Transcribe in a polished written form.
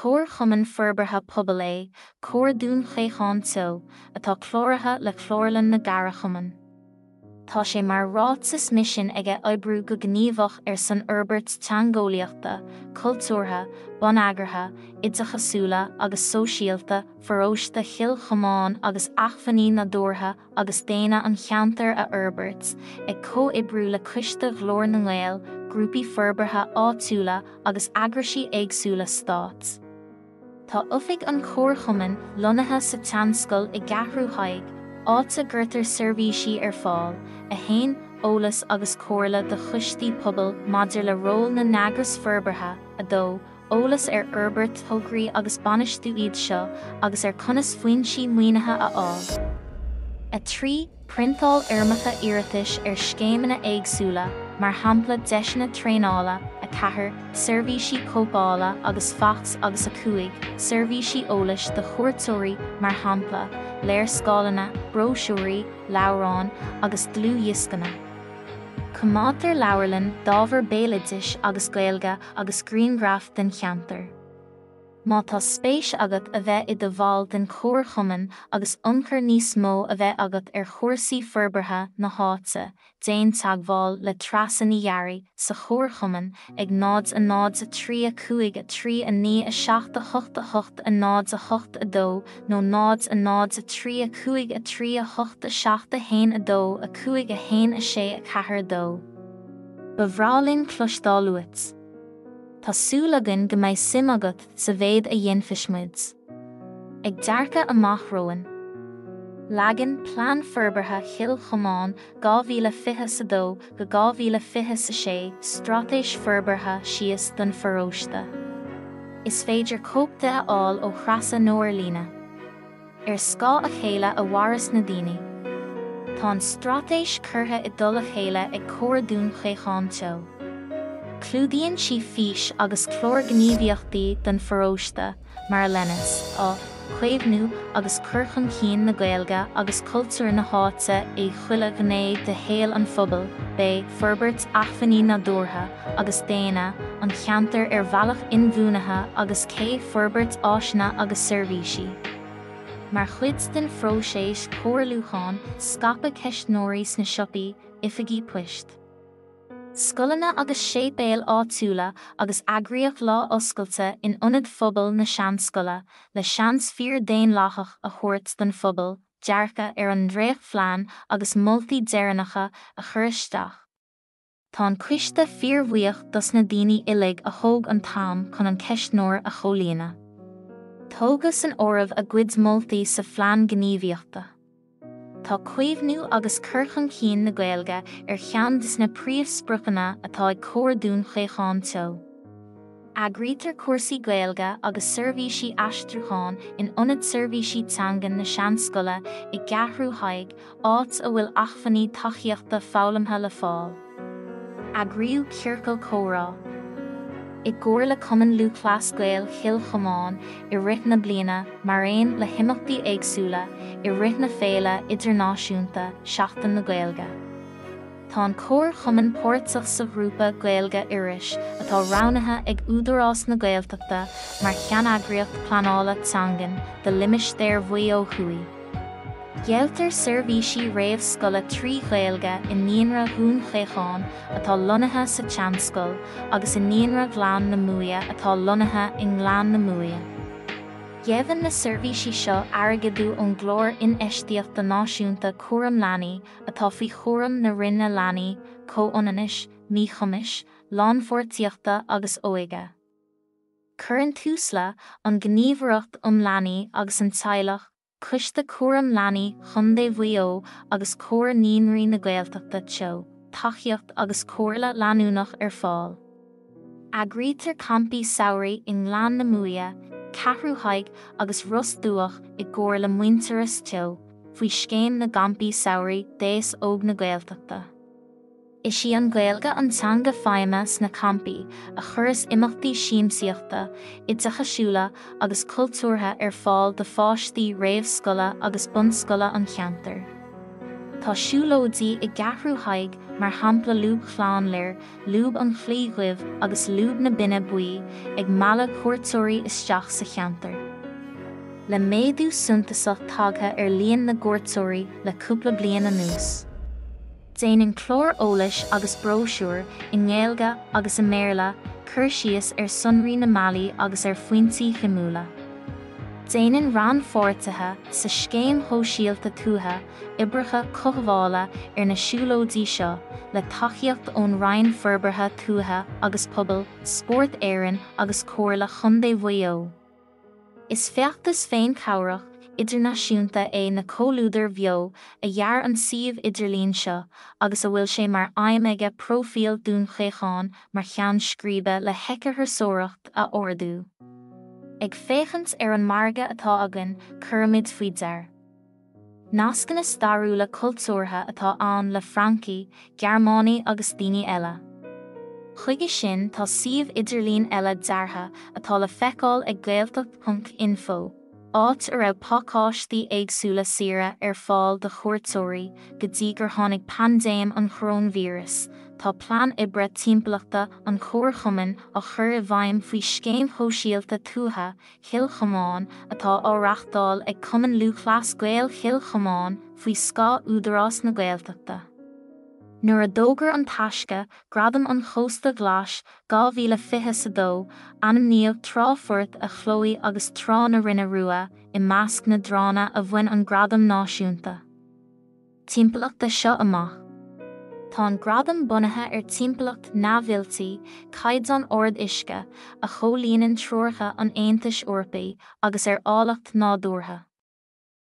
Comharchumann forbartha pobail, Comhar Dún Chaocháin Teo, atá cláraithe le Clárlann na gCarachumann. Tá sé mar ráiteas misin aige oibriú go gníomhach san fhorbairt teangeolaíochta, cultúrtha, bonneagartha, oideachasúla agus sóisialta, Pharóiste Chill Chomáin agus acmhainní nadúrtha agus daonna an cheanntair a fhorbairt, ag comhoibriú le Coiste Ghlór na nGael, grúpaí forbartha áitiúla agus eagraisí éagsúla stát. Tá oifig an Comharchumann lonnaithe sa teanscoil I gceathrú thaidhg, áite gurtar seirbhísí fáil, a haon eolas agus comharla de chiste pobail maidir le ról na neagas forbartha, adó, eolas fhorbairt tógraí agus bainisteú iad seo agus conas faoinsí muoinethe a fháil. A trí, printáil iarmacha iarratais scéimeanna éagsúla, mar hampla deisina tréanála, a chathair, seirbhísí cóbála agus fachs agus a cuaig, seirbhísí eolas de chuairteoirí mar hampla, léir scálanna, bróisiúirí, leabhrán agus dlú dhioscanna. Comátar Clárlann dábhar béilidis agus Gaeilge agus greengraf den cheanntair. Má tá spéis agat a bheith I do bháil den Comharchumann agus ionchar níos mó a bheith agat chomharsaí forbartha na háite, déan teagmháil le trasanna dhearraí sa Comharchumann ag nád a 3 a 5 a 3 a 9 a 7 a 8 a 8 a nád a 8 a 2 nó nád a 3 a 5 a 3 a 8 a 7 a 1 a 2 a 5 a 1 a 6 a 4 2. Bhreálinn cloisteáluait. Tásúlagan go mbeidh sim agat sa bhéad a dhéanfaismuid. Ag dearca amach roin. Leagan plán forbartha Chill Chomáin 2022 go 2026 stratéis forbartha síos don Pharóiste. Is féidir cópta aáil ó chreasa nóir lína. Scá a chéile a mharas na daoine. Tá an stratéis curtha I dul a chéile ag Comhar Dún Chaocháin Teo. Clúdaíonn sí fís agus clór gníomhachtaí den Pharóiste, mar lenas, á chuimhnú agus curchan cín na Gaeilge agus cultúr na háite I chuile gné de héal an phobail, bé forbairt acmhainní nadúrtha agus daonna an cheanntair bhealach inmhúnathe agus cé forbairt áisina agus seirbhísí. Mar chuid den phróiseas comharlúcháin scapa ceistnóirí sna siopaí oifigí poist. Scolanna agus séipéal áitiúla agus eagraíoch lá oscailte in ionad phobail na seanscoile, le seans fíor déan láthach a thabhairt don phobail, dearca an dréach phlean agus moltaí deireanacha a chur isteach. Tá an coiste fíormhaíoch dos na daoine uilig a thóg an tam chun an ceistnóir a cholíonna. Tógas an óramh a gcuid moltaí sa phlean gníomhachta. Tá cuimhnú agus curchan cín na Gaeilge cheann na príomhspriocanna atá ag Comhar Dún Chaocháin Teo. Eagraítear cuasaí Gaeilge agus seirbhísí aistriúcháin in ionad seirbhísí teangain na seanscoile I gceathrú thaidhg áit a bhfuil acmhainní taithíochta foghlaimthe le fáil. Eagraíodh Cearcail Chomhrá. I gcóir le Cumann lú clás Gael Chill Chomáin I rith na bliana mar aon le himachtaí éagsúla I rith na féile idirnáisiúnta seachtain na Gaeilge. Tá an Comharchumann pórtach sa grúpa Gaeilge iris atá ránathe ag údarás na Gaeltachta mar cheannagraíocht planála teangain de limistéir bhuí ó chuaí. Gealtar seirbhísí réamhscoile trí Gaeilge I Nianra Dún Chaocháin atá lonnaithe sa teanscoil agus I Nianra Ghleann na Mua atá lonnaithe I Ghleann na Mua. Gheabhann na seirbhísí seo airgeadú ón glór inéistíochta náisiúnta Comhair Leanaí atá faoi chóram na rinne leanaí, comhonanis, míchumis, lánfortíochta agus óige. Cuireann túsla an gníomhaireacht leanaí agus an teaghlach Coiste Comhar Leanaí chundé bhuío agus Comhar Níonraí na Gaeltachta Teo, taithíocht agus comharla leanúnach fáil. Eagraítear campaí samhraí I Ghleann na Mua, ceathrú thaidhg agus rosdúach I gcóir le muinteras Teo, faoi scéim na gampaí samhraí déas óg na Gaeltachta. Is sí an Gaeilge an teanga feidhme sna campaí a churas imachtaí siamsaíochta, oideachasúla agus cultúrtha fáil de fáistí réamhscoile agus bunscoile an cheanntair. Tá siúlóidí I gceathrú thaidhg mar hampla lúb chláán léir, lúb an chlíghibh agus lúb na bine buí ag mala cuairteoirí isteach sa cheanntair. Le méadú suntasach tagtha líon na gcuairteoirí le cúpla bliain anuas. Déanann clór eolais agus bróisiúr i nGaeilge agus i méarla chuir síos sonraí na Malaí agus faointí chimúla. Déanann ran forbartha sa scéim sóisialta tuatha oibreacha comhála na siúlóidí seo le tacaíocht ón rainn forbartha tuatha agus pobail, spórt éireann agus comhairle chundé mhaoú. Is feachtas féin cabhrach idirnáisiúnta na comhlúdar bheo a dhear an suíomh idirlín seo agus a bhfuil sé mar aim aige prófíal Dún Chaocháin mar cheann scríbe le heicear sóireacht a ordú. Ag féchant an marga atá agan cuirmid faoi deir. Nascan is starúla cultúrtha atá ann le Francaí, Gearmánaí agus daoine eile. Chuige sin tá suíomh idirlín eile deartha atá le feiceáil ag gaeltacht.info. Áit a raibh pácáistí éagsúla saoire fáil de chuairteoirí go dtí gur tháinig pandéim an chrónvírus, tá plán oibre timpeallachta an Comharchumann a chur i bhfeidhm faoi scéim sóisialta tuatha Chill Chomáin atá áireachtáil ag cumann luachlas Gael Chill Chomáin faoi scá údarás na Gaeltachta. Nuair a dógar an taisce, gradam an Coiste Ghlór 2022 anamníomh tráphoirt a chlóí agus trá na rinne rua i measc na daonna a bhain an gradam náisiúnta. Timpeallachta seo amach. Tá an gradam bunaithe timpeallacht nábhiltaí caid an ord uisce a cholíonann trúirtha an Aontais Eorpaí agus álacht nadúrtha.